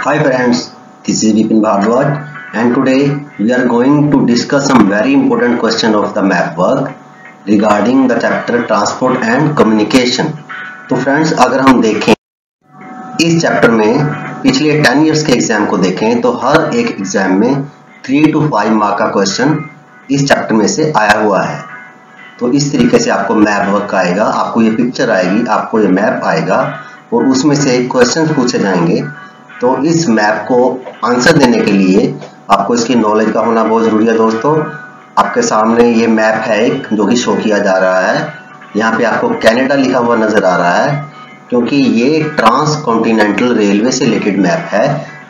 Hi friends, this is Vipin Bhardwaj and today we are going to discuss some very important question of the map work regarding the chapter transport and communication। तो friends अगर हम देखें इस chapter में पिछले 10 years के exam को देखें तो हर एक एग्जाम में 3 to 5 मार्क का क्वेश्चन इस चैप्टर में से आया हुआ है। तो इस तरीके से आपको मैप वर्क आएगा, आपको ये पिक्चर आएगी, आपको ये मैप आएगा और उसमें से क्वेश्चन पूछे जाएंगे। तो इस मैप को आंसर देने के लिए आपको इसकी नॉलेज का होना बहुत जरूरी है। दोस्तों आपके सामने ये मैप है एक जो कि शो किया जा रहा है। यहाँ पे आपको कनाडा लिखा हुआ नजर आ रहा है क्योंकि ये ट्रांस कॉन्टिनेंटल रेलवे से रिलेटेड मैप है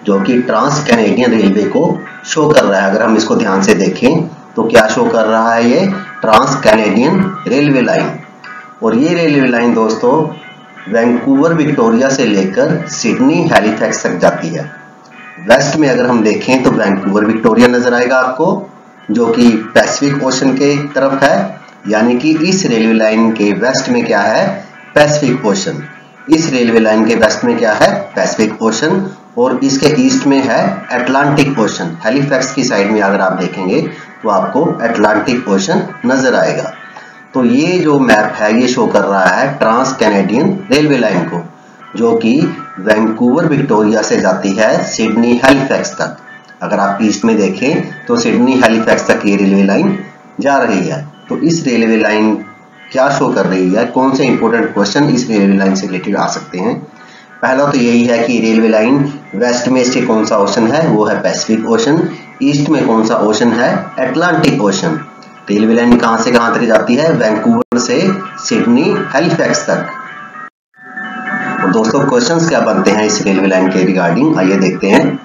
जो कि ट्रांस कैनेडियन रेलवे को शो कर रहा है। अगर हम इसको ध्यान से देखें तो क्या शो कर रहा है, ये ट्रांस कैनेडियन रेलवे लाइन। और ये रेलवे लाइन दोस्तों वैंकूवर विक्टोरिया से लेकर सिडनी हैलिफैक्स तक जाती है। वेस्ट में अगर हम देखें तो वैंकूवर विक्टोरिया नजर आएगा आपको जो कि पैसिफिक ओशन के तरफ है, यानी कि इस रेलवे लाइन के वेस्ट में क्या है, पैसिफिक ओशन। इस रेलवे लाइन के वेस्ट में क्या है, पैसिफिक ओशन और इसके ईस्ट में है अटलांटिक ओशन। हैलिफैक्स की साइड में अगर आप देखेंगे तो आपको अटलांटिक ओशन नजर आएगा। तो ये जो मैप है ये शो कर रहा है ट्रांस कैनेडियन रेलवे लाइन को जो कि वैंकूवर विक्टोरिया से जाती है सिडनी हैलिफैक्स तक। अगर आप ईस्ट में देखें तो सिडनी हैलिफैक्स तक ये रेलवे लाइन जा रही है। तो इस रेलवे लाइन क्या शो कर रही है, कौन से इंपॉर्टेंट क्वेश्चन इस रेलवे लाइन से रिलेटेड आ सकते हैं। पहला तो यही है कि रेलवे लाइन वेस्ट में इसके कौन सा ओशन है, वो है पैसिफिक ओशन। ईस्ट में कौन सा ओशन है, अटलांटिक ओशन। रेलवे लाइन कहां से कहां तक जाती है, वैंकूवर से सिडनी हैलिफैक्स तक। और दोस्तों क्वेश्चंस क्या बनते हैं इस रेलवे लाइन के रिगार्डिंग, आइए देखते हैं।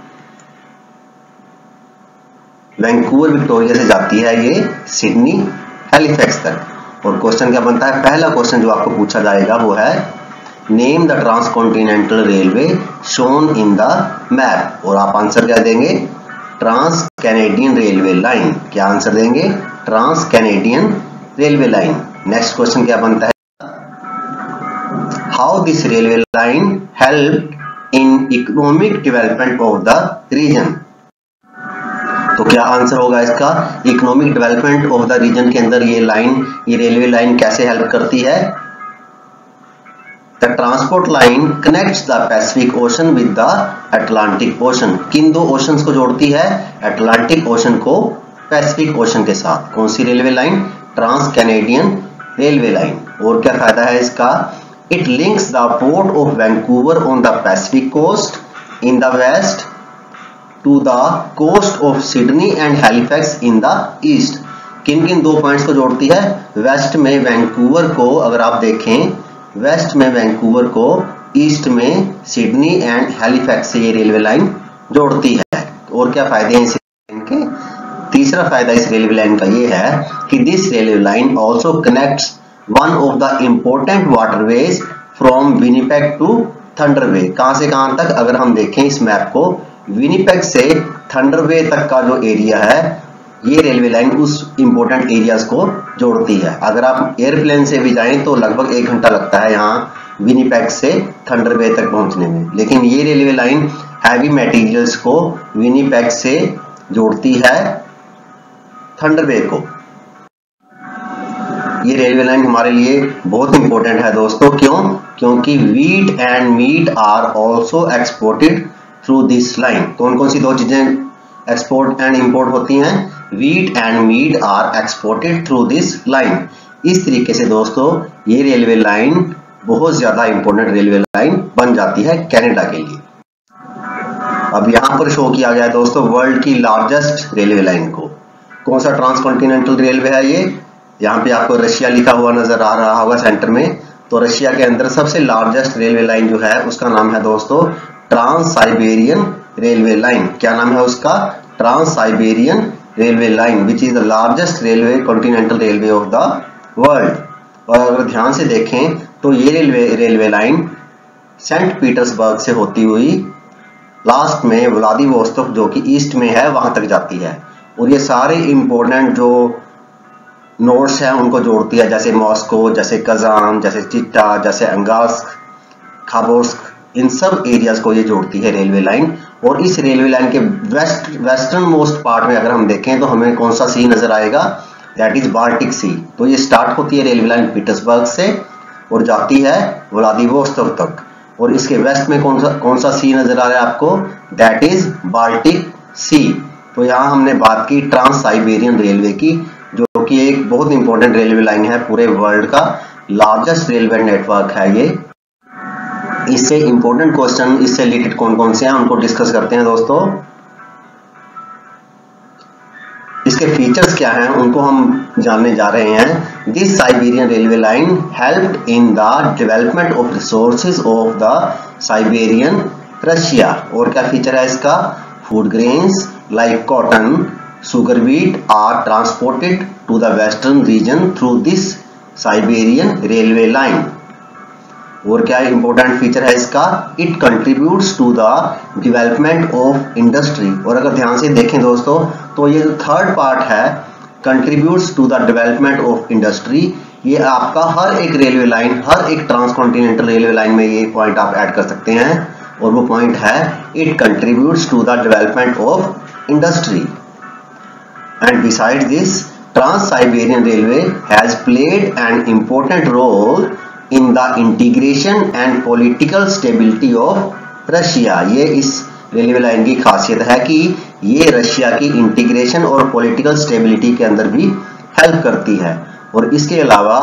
वैंकूवर विक्टोरिया से जाती है ये सिडनी हैलिफैक्स तक। और क्वेश्चन क्या बनता है, पहला क्वेश्चन जो आपको पूछा जाएगा वो है name the trans continental railway shown in the map. और आप आंसर क्या देंगे, ट्रांस कैनेडियन रेलवे लाइन। क्या आंसर देंगे, trans Canadian railway line. Next question क्या बनता है, how this railway line help in economic development of the region. तो क्या आंसर होगा इसका, economic development of the region के अंदर ये रेलवे लाइन कैसे हेल्प करती है। The transport line connects the Pacific ocean with the Atlantic ocean. किन दो ओशंस को जोड़ती है, अटलांटिक ओशन को पैसिफिक ओशन के साथ। कौन सी railway line, trans Canadian railway line. और क्या फायदा है इसका, it links the port of Vancouver on the Pacific coast in the west to the coast of Sydney and Halifax in the east. किन किन दो पॉइंट्स को जोड़ती है, वेस्ट में वैंकूवर को, अगर आप देखें वेस्ट में वैंकूवर को, ईस्ट में सिडनी एंड हैलिफैक्स से ये रेलवे लाइन जोड़ती है। और क्या फायदे हैं इस लाइन के, तीसरा फायदा इस रेलवे लाइन का ये है कि this railway line also connects one of the important waterways from Winnipeg to Thunder Bay. कहां से कहां तक, अगर हम देखें इस मैप को, विनिपेग से थंडर बे तक का जो एरिया है ये रेलवे लाइन उस इंपॉर्टेंट एरियाज को जोड़ती है। अगर आप एयरप्लेन से भी जाएं तो लगभग 1 घंटा लगता है यहाँ विनिपेग से थंडर बे तक पहुंचने में, लेकिन ये रेलवे लाइन हैवी मटेरियल्स को विनिपेग से जोड़ती है थंडर बे को। ये रेलवे लाइन हमारे लिए बहुत इंपॉर्टेंट है दोस्तों, क्यों, क्योंकि wheat and meat are also exported through this line. कौन कौन सी दो चीजें एक्सपोर्ट एंड इंपोर्ट होती हैं, wheat and meat are exported through this line. इस तरीके से दोस्तों ये रेलवे लाइन बहुत ज्यादा इंपॉर्टेंट रेलवे लाइन बन जाती है कनाडा के लिए। अब यहाँ पर शो किया गया दोस्तों वर्ल्ड की लार्जेस्ट रेलवे लाइन को। कौन सा ट्रांस कॉन्टिनेंटल रेलवे है ये, यहाँ पे आपको रशिया लिखा हुआ नजर आ रहा होगा सेंटर में। तो रशिया के अंदर सबसे लार्जेस्ट रेलवे लाइन जो है उसका नाम है दोस्तों ट्रांस साइबेरियन रेलवे लाइन। क्या नाम है उसका, trans Siberian railway line which is the largest railway continental railway of the world. और अगर ध्यान से देखें तो ये रेलवे लाइन सेंट पीटर्सबर्ग से होती हुई लास्ट में व्लादिवोस्तोक जो कि ईस्ट में है वहां तक जाती है। और ये सारे इंपॉर्टेंट जो नोड्स हैं उनको जोड़ती है, जैसे मॉस्को, जैसे कजान, जैसे चिट्टा, जैसे अंगास्क, खाबोर्स्क, इन सब एरियाज को ये जोड़ती है रेलवे लाइन। और इस रेलवे लाइन के वेस्टर्न मोस्ट पार्ट में अगर हम देखें तो हमें कौन सा सी नजर आएगा, दैट इज बाल्टिक सी। तो ये स्टार्ट होती है रेलवे लाइन पीटर्सबर्ग से और जाती है व्लादिवोस्तोक तक, और इसके वेस्ट में कौन सा सी नजर आ रहा है आपको, दैट इज बाल्टिक सी। तो यहाँ हमने बात की ट्रांस साइबेरियन रेलवे की, जो कि एक बहुत इंपॉर्टेंट रेलवे लाइन है, पूरे वर्ल्ड का लार्जेस्ट रेलवे नेटवर्क है ये। इससे इंपॉर्टेंट क्वेश्चन इससे रिलेटेड कौन कौन से हैं उनको डिस्कस करते हैं दोस्तों। इसके फीचर्स क्या हैं उनको हम जानने जा रहे हैं। This Siberian railway line helped in the development of resources of the Siberian Russia. और क्या फीचर है इसका, food grains like cotton, sugar beet are transported to the western region through this Siberian railway line। और क्या important feature है इसका, it contributes to the development of industry। और अगर ध्यान से देखें दोस्तों तो ये जो थर्ड पार्ट है contributes to the development of industry, ये आपका हर एक रेलवे लाइन, हर एक ट्रांसकॉन्टिनेंटल रेलवे लाइन में ये पॉइंट आप ऐड कर सकते हैं, और वो पॉइंट है it contributes to the development of industry। And besides this, Trans-Siberian Railway has played an important role in the integration and political stability of Russia। ये इस रेलवे लाइन की खासियत है कि ये रशिया की इंटीग्रेशन और पॉलिटिकल स्टेबिलिटी के अंदर भी हेल्प करती है। और इसके अलावा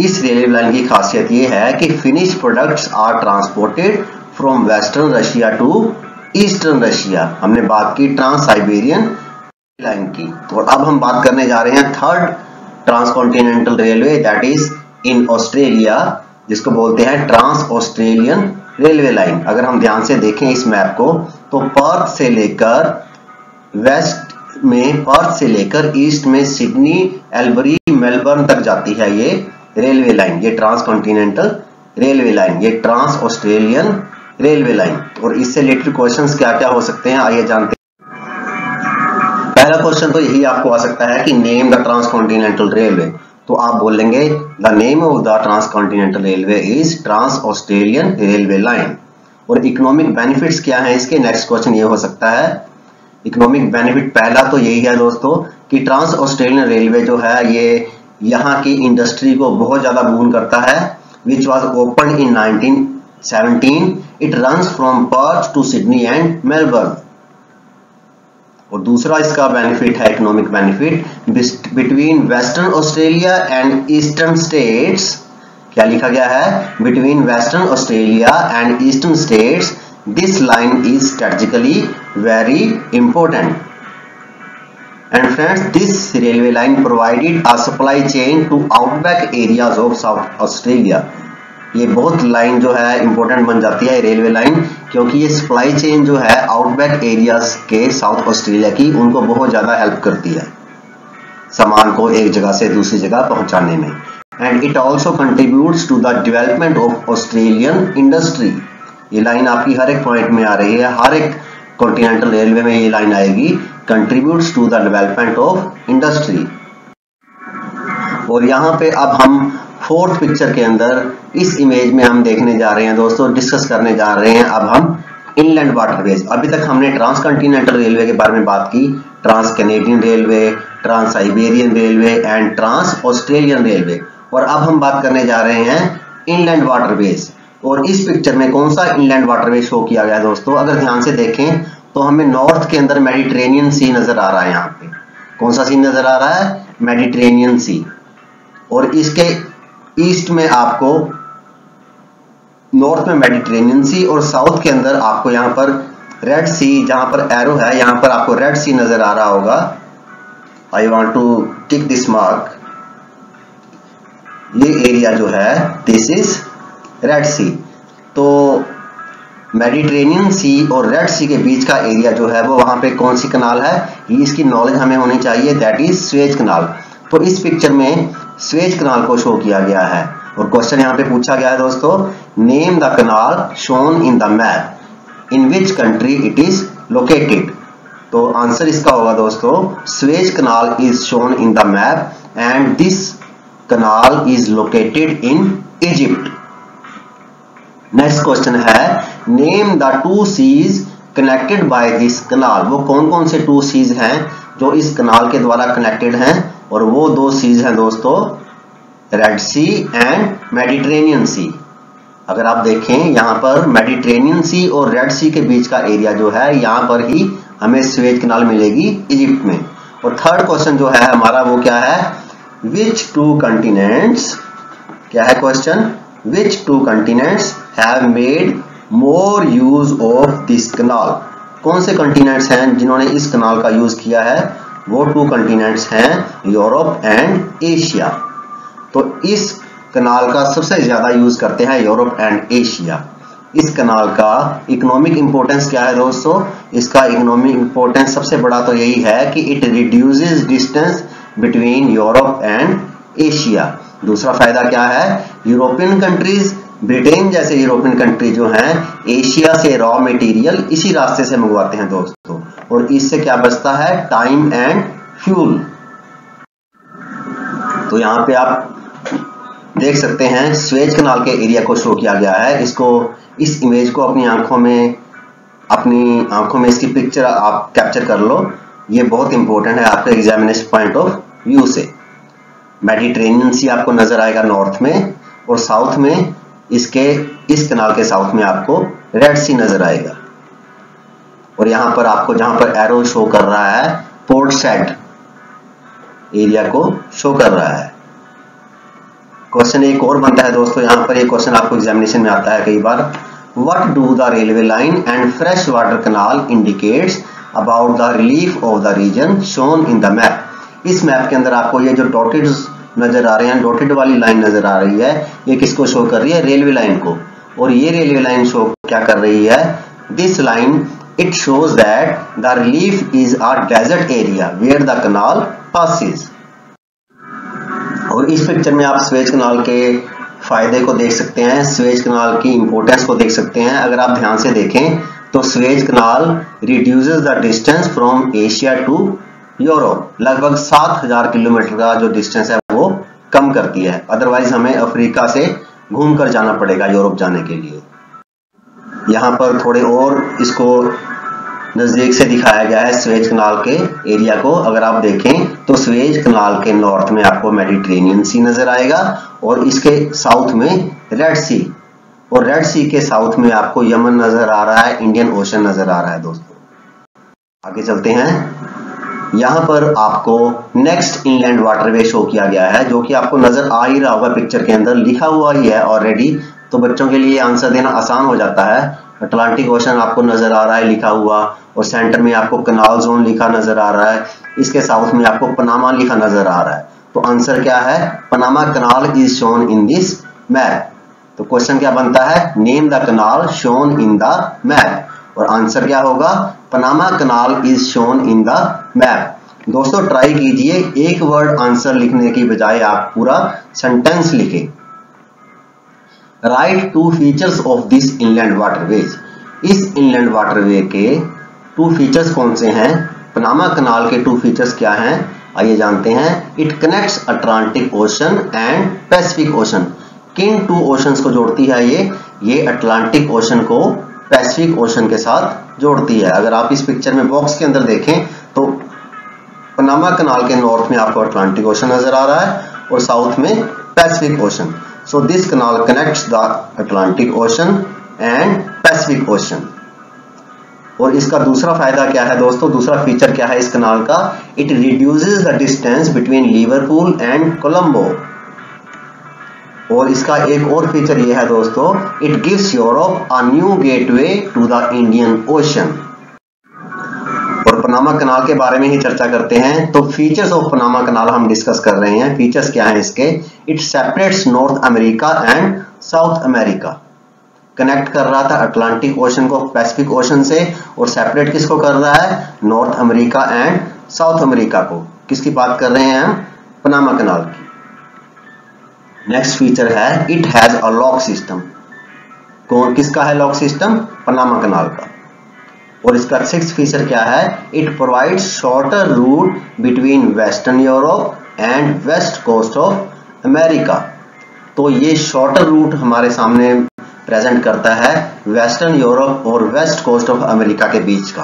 इस रेलवे लाइन की खासियत ये है कि finish products are transported from western Russia to eastern Russia. हमने बात की ट्रांस साइबेरियन लाइन की। और अब हम बात करने जा रहे हैं third transcontinental railway, that is in Australia, जिसको बोलते हैं ट्रांस ऑस्ट्रेलियन रेलवे लाइन। अगर हम ध्यान से देखें इस मैप को तो पर्थ से लेकर वेस्ट में, पर्थ से लेकर ईस्ट में सिडनी, एल्बरी, मेलबर्न तक जाती है ये रेलवे लाइन, ये ट्रांसकॉन्टिनेंटल रेलवे लाइन, ये ट्रांस ऑस्ट्रेलियन रेलवे लाइन। और इससे रिलेटेड क्वेश्चंस क्या क्या हो सकते हैं आइए जानते हैं। पहला क्वेश्चन तो यही आपको आ सकता है कि नेम द ट्रांसकॉन्टिनेंटल रेलवे। तो आप बोलेंगे the name of the transcontinental railway is trans Australian railway line. और इकोनॉमिक बेनिफिट्स क्या है इसके, नेक्स्ट क्वेश्चन ये हो सकता है। इकोनॉमिक बेनिफिट पहला तो यही है दोस्तों कि ट्रांस ऑस्ट्रेलियन रेलवे जो है ये यहाँ की इंडस्ट्री को बहुत ज्यादा बून करता है, which was open in 1917। It runs from Perth to Sydney and Melbourne. और दूसरा इसका बेनिफिट है economic benefit, between Western Australia and eastern states. क्या लिखा गया है, between Western Australia and eastern states this line is strategically very important. And friends, this railway line provided a supply chain to outback areas of South Australia. ये बहुत line जो है important बन जाती है रेलवे लाइन, क्योंकि ये supply chain जो है आउटबैक एरियाज के साउथ ऑस्ट्रेलिया की, उनको बहुत ज्यादा हेल्प करती है सामान को एक जगह से दूसरी जगह पहुंचाने में। And it also contributes to the development of Australian industry. ये लाइन आपकी हर एक पॉइंट में आ रही है, हर एक कॉन्टिनेंटल रेलवे में ये लाइन आएगी, contributes to the development of industry. और यहाँ पे अब हम फोर्थ पिक्चर के अंदर इस इमेज में हम देखने जा रहे हैं दोस्तों, डिस्कस करने जा रहे हैं अब हम इनलैंड वाटरवेज। अभी तक हमने ट्रांसकॉन्टिनेंटल रेलवे के बारे में बात की, trans Canadian railway, trans Siberian railway and trans Australian railway. और अब हम बात करने जा रहे हैं इनलैंड वाटरवेज। और इस पिक्चर में कौन सा इनलैंड वाटरवे शो किया गया दोस्तों, अगर ध्यान से देखें तो हमें नॉर्थ के अंदर मेडिटेरेनियन सी नजर आ रहा है। यहाँ पे कौन सा सी नजर आ रहा है, मेडिटेरेनियन सी। और इसके ईस्ट में आपको, नॉर्थ में मेडिटेरेनियन सी और साउथ के अंदर आपको यहाँ पर रेड सी, जहां पर एरो है यहाँ पर आपको रेड सी नजर आ रहा होगा। I want to tick this mark. ये एरिया जो है दिस इज रेड सी। तो मेडिटेरेनियन सी और रेड सी के बीच का एरिया जो है वो वहां पे कौन सी कनाल है, इसकी नॉलेज हमें होनी चाहिए, दैट इज स्वेज कनाल। तो इस पिक्चर में स्वेज कनाल को शो किया गया है। और क्वेश्चन यहाँ पे पूछा गया है दोस्तों, name the canal shown in the map, in which country it is located. तो आंसर इसका होगा दोस्तों, Suez canal is shown in the map and this canal is located in Egypt. Next question है, name the two seas connected by this canal, वो कौन कौन से 2 seize हैं जो इस कनाल के द्वारा कनेक्टेड हैं, और वो 2 सीज हैं दोस्तों रेड सी एंड मेडिटेरेनियन सी। अगर आप देखें यहाँ पर मेडिटेरेनियन सी और रेड सी के बीच का एरिया जो है, यहाँ पर ही हमें स्वेज कनाल मिलेगी इजिप्ट में। और थर्ड क्वेश्चन जो है हमारा वो क्या है, विच 2 कंटिनेंट्स, क्या है question, which 2 continents have made more use of this canal, कौन से कंटिनेंट्स हैं जिन्होंने इस कनाल का यूज किया है, वो 2 कंटिनेंट्स हैं यूरोप एंड एशिया। तो इस कनाल का सबसे ज्यादा यूज करते हैं यूरोप एंड एशिया। इस कनाल का इकोनॉमिक इंपोर्टेंस क्या है दोस्तों, इसका इकोनॉमिक इंपोर्टेंस सबसे बड़ा तो यही है कि it reduces distance between Europe and Asia. दूसरा फायदा क्या है, यूरोपियन कंट्रीज, ब्रिटेन जैसे यूरोपियन कंट्री जो हैं एशिया से रॉ मटेरियल इसी रास्ते से मंगवाते हैं दोस्तों, और इससे क्या बचता है, टाइम एंड फ्यूल। तो यहाँ पे आप देख सकते हैं स्वेज कनाल के एरिया को शो किया गया है। इसको, इस इमेज को अपनी आंखों में इसकी पिक्चर आप कैप्चर कर लो, ये बहुत इंपॉर्टेंट है आपके एग्जामिनेशन पॉइंट ऑफ व्यू से। मेडिटेरेनियन सी आपको नजर आएगा नॉर्थ में, और साउथ में इस कनाल के साउथ में आपको रेड सी नजर आएगा। और यहाँ पर आपको जहां पर एरो शो कर रहा है पोर्ट सेड एरिया को शो कर रहा है। क्वेश्चन एक और बनता है दोस्तों, यहाँ पर एक क्वेश्चन आपको एग्जामिनेशन में आता है कई बार, what do the railway line and fresh water canal indicates about the relief of the region shown in the map. इस मैप के अंदर आपको ये जो डॉटेड नजर आ रहे हैं, डॉटेड वाली लाइन नजर आ रही है, ये किसको शो कर रही है, रेलवे लाइन को। और ये रेलवे लाइन शो क्या कर रही है, this line it shows that the relief is a desert area where the canal passes. और इस पिक्चर में आप स्वेज कनाल के फायदे को देख सकते हैं, स्वेज कनाल की इंपोर्टेंस को देख सकते हैं। अगर आप ध्यान से देखें तो Suez canal reduces the distance from Asia to Europe, लगभग 7000 किलोमीटर का जो डिस्टेंस है वो कम करती है। अदरवाइज हमें अफ्रीका से घूमकर जाना पड़ेगा यूरोप जाने के लिए। यहाँ पर थोड़े और इसको नजदीक से दिखाया गया है स्वेज कनाल के एरिया को। अगर आप देखें तो स्वेज कनाल के नॉर्थ में आपको मेडिटेरेनियन सी नजर आएगा, और इसके साउथ में रेड सी, और रेड सी के साउथ में आपको यमन नजर आ रहा है, इंडियन ओशन नजर आ रहा है दोस्तों। आगे चलते हैं, यहाँ पर आपको नेक्स्ट इनलैंड वाटरवे शो किया गया है, जो कि आपको नजर आ ही रहा होगा पिक्चर के अंदर, लिखा हुआ ही है ऑलरेडी, तो बच्चों के लिए आंसर देना आसान हो जाता है। अटलांटिक ओशन आपको नजर आ रहा है लिखा हुआ, और सेंटर में आपको कनाल जोन लिखा नजर आ रहा है, इसके साउथ में आपको पनामा लिखा नजर आ रहा है। तो आंसर क्या है, Panama canal is shown in this map. तो क्वेश्चन क्या बनता है, name the canal shown in the map, और आंसर क्या होगा, Panama canal is shown in the map. दोस्तों ट्राई कीजिए, एक वर्ड आंसर लिखने की बजाय आप पूरा सेंटेंस लिखें। Right 2 features of this inland waterways. इस इनलैंड वाटरवे के 2 फीचर्स कौन से हैं, पनामा कनाल के 2 फीचर्स क्या हैं, आइए जानते हैं। It connects Atlantic ocean and Pacific ocean. किन 2 ओशंस को जोड़ती है ये अटलांटिक ओशन को पैसिफिक ओशन के साथ जोड़ती है। अगर आप इस पिक्चर में बॉक्स के अंदर देखें तो पनामा कनाल के नॉर्थ में आपको अटलांटिक ओशन नजर आ रहा है, और साउथ में Pacific ocean. So this canal connects the Atlantic ocean and Pacific ocean. और इसका दूसरा फायदा क्या है दोस्तों, दूसरा फीचर क्या है इस कनाल का, it reduces the distance between Liverpool and Colombo. और इसका एक और फीचर ये है दोस्तों, it gives Europe a new gateway to the Indian ocean. और पनामा कनाल के बारे में ही चर्चा करते हैं, तो फीचर्स ऑफ पनामा कनाल हम डिस्कस कर रहे हैं। फीचर्स क्या हैं इसके, it separates north America and south America. Connect कर रहा था अटलांटिक ओशन को पैसिफिक ओशन से, और सेपरेट किसको कर रहा है, north America and south America को। किसकी बात कर रहे हैं हम, पनामा कनाल की। नेक्स्ट फीचर है it has a lock system. कौन किसका है लॉक सिस्टम, पनामा कनाल का। और इसका 6th फीचर क्या है, it provides shorter route between western Europe and west coast of America. तो ये शॉर्टर रूट हमारे सामने प्रेजेंट करता है वेस्टर्न यूरोप और वेस्ट कोस्ट ऑफ अमेरिका के बीच का।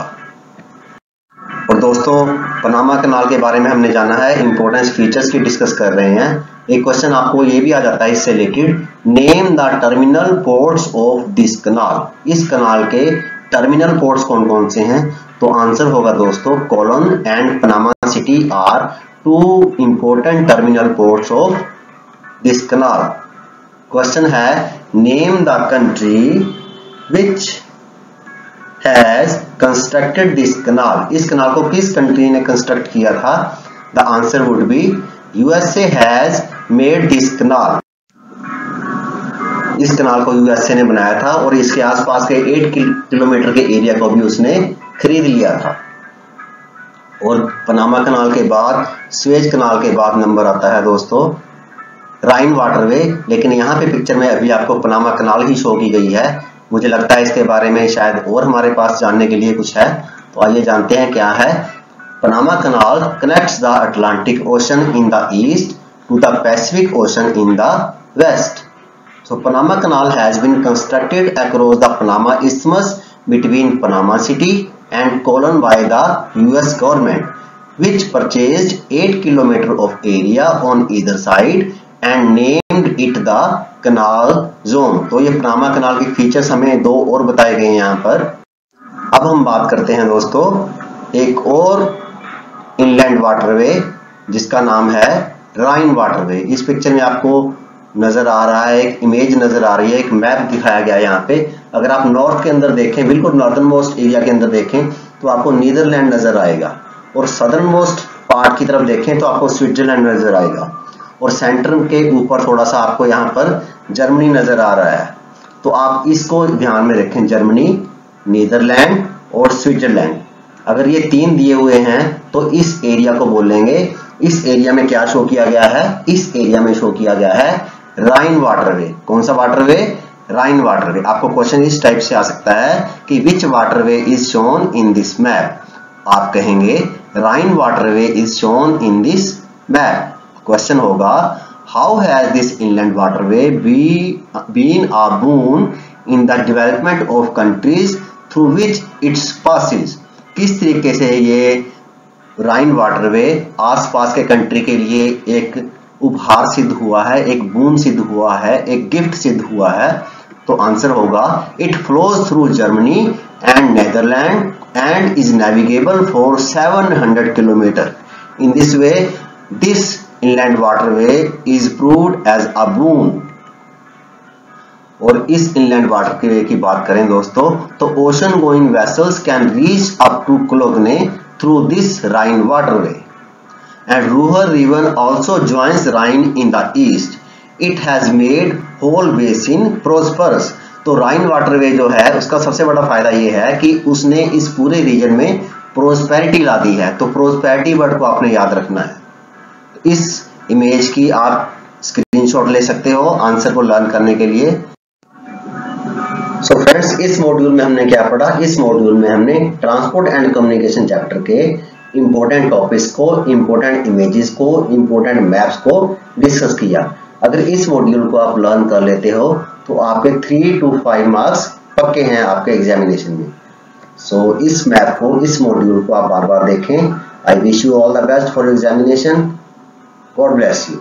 और दोस्तों पनामा कनाल के बारे में हमने जाना है, इंपॉर्टेंट फीचर्स की डिस्कस कर रहे हैं। एक क्वेश्चन आपको ये भी आ जाता है इससे related, name the terminal ports of this canal. इस कनाल के टर्मिनल पोर्ट्स कौन कौन से हैं? तो आंसर होगा दोस्तों Colon and Panama City are two important terminal ports of this canal. Question है name the country which has constructed this canal. इस कनाल को किस कंट्री ने कंस्ट्रक्ट किया था? The answer would be USA has made this canal. इस canal को USA ने बनाया था और इसके आसपास के 8 किलोमीटर के एरिया को भी उसने खरीद लिया था। और पनामा कनाल के बाद, स्वेज कनाल के बाद नंबर आता है दोस्तों राइन वाटरवे। लेकिन यहाँ पे पिक्चर में अभी आपको पनामा कनाल ही शो की गई है। मुझे लगता है इसके बारे में शायद और हमारे पास जानने के लिए कुछ है, तो आइए जानते हैं क्या है। Panama canal connects the Atlantic ocean in the east to the Pacific ocean in the west. So Panama Canal has been constructed across the Panama Isthmus between Panama City and Colon by the US government, which purchased 8 kilometers of area on either side and named it the Canal Zone। तो ये Panama canal के features हमें दो और बताए गए हैं यहाँ पर। अब हम बात करते हैं दोस्तों एक और इनलैंड वाटरवे जिसका नाम है राइन वाटरवे। इस पिक्चर में आपको नजर आ रहा है, एक इमेज नजर आ रही है, एक मैप दिखाया गया है यहाँ पे। अगर आप नॉर्थ के अंदर देखें, बिल्कुल नॉर्दर्न मोस्ट एरिया के अंदर देखें तो आपको नीदरलैंड नजर आएगा, और सदर्न मोस्ट पार्ट की तरफ देखें तो आपको स्विट्जरलैंड नजर आएगा, और सेंटर के ऊपर थोड़ा सा आपको यहाँ पर जर्मनी नजर आ रहा है। तो आप इसको ध्यान में रखें, जर्मनी, नीदरलैंड और स्विट्जरलैंड। अगर ये तीन दिए हुए हैं तो इस एरिया को बोलेंगे, इस एरिया में क्या शो किया गया है? इस एरिया में शो किया गया है राइन वाटरवे। कौन सा वाटरवे? Rhine waterway. आपको क्वेश्चन इस टाइप से आ सकता है कि which waterway is shown in this map. आप कहेंगे Rhine waterway is shown in this map. Question होगा how has this inland waterway been a boon in the development of countries through which it's passes. किस तरीके से ये राइन waterway आसपास के country के लिए एक उपहार सिद्ध हुआ है, एक बून सिद्ध हुआ है, एक गिफ्ट सिद्ध हुआ है? तो आंसर होगा it flows through Germany and Netherland and is navigable for 700 kilometre. In this way this inland waterway is proved as a boon. और इस इनलैंड वाटरवे की बात करें दोस्तों तो ocean going vessels can reach up to Cologne through this Rhine waterway. And Ruhr River also joins Rhine in the east. It has made whole basin prosperous। तो राइन waterway जो है उसका सबसे बड़ा फायदा ये है कि उसने इस पूरे रीजन में प्रोस्पेरिटी ला दी है। तो प्रोस्पेरिटी वर्ड को आपने याद रखना है। इस इमेज की आप स्क्रीनशॉट ले सकते हो आंसर को लर्न करने के लिए। सो फ्रेंड्स, इस मॉड्यूल में हमने क्या पढ़ा? इस मॉड्यूल में हमने ट्रांसपोर्ट एंड कम्युनिकेशन चैप्टर के इंपॉर्टेंट टॉपिक्स को, इंपॉर्टेंट इमेजेस को, इंपॉर्टेंट मैप्स को डिस्कस किया। अगर इस मॉड्यूल को आप लर्न कर लेते हो तो आपके 3 to 5 मार्क्स पक्के हैं आपके एग्जामिनेशन में। सो इस मैप को, इस मॉड्यूल को आप बार बार देखें। I wish you all the best for examination. God bless you.